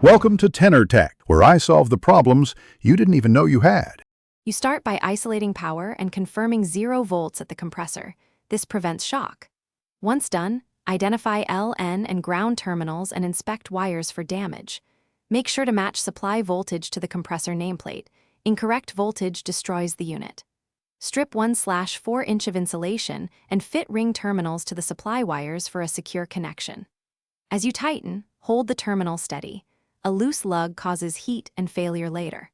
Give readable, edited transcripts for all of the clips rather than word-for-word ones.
Welcome to Tenor Tech, where I solve the problems you didn't even know you had. You start by isolating power and confirming 0 volts at the compressor. This prevents shock. Once done, identify LN and ground terminals and inspect wires for damage. Make sure to match supply voltage to the compressor nameplate. Incorrect voltage destroys the unit. Strip 1/4 inch of insulation and fit ring terminals to the supply wires for a secure connection. As you tighten, hold the terminal steady. A loose lug causes heat and failure later.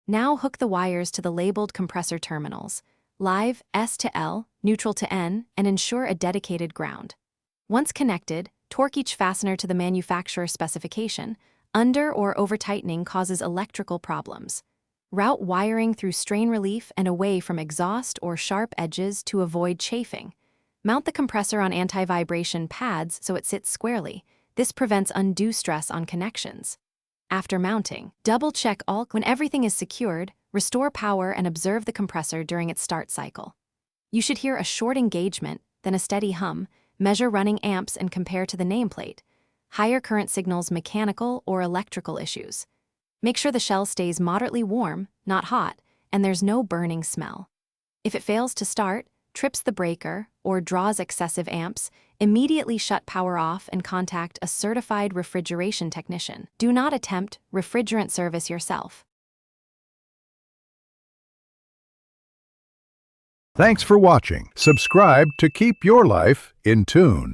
Now hook the wires to the labeled compressor terminals, live S to L, neutral to N, and ensure a dedicated ground. Once connected, torque each fastener to the manufacturer's specification. Under or over-tightening causes electrical problems. Route wiring through strain relief and away from exhaust or sharp edges to avoid chafing. Mount the compressor on anti-vibration pads so it sits squarely. This prevents undue stress on connections. After mounting, double-check all. When everything is secured, restore power and observe the compressor during its start cycle. You should hear a short engagement, then a steady hum. Measure running amps and compare to the nameplate. Higher current signals mechanical or electrical issues. Make sure the shell stays moderately warm, not hot, and there's no burning smell. If it fails to start, trips the breaker, or draws excessive amps, immediately shut power off and contact a certified refrigeration technician. Do not attempt refrigerant service yourself. Thanks for watching. Subscribe to keep your life in tune.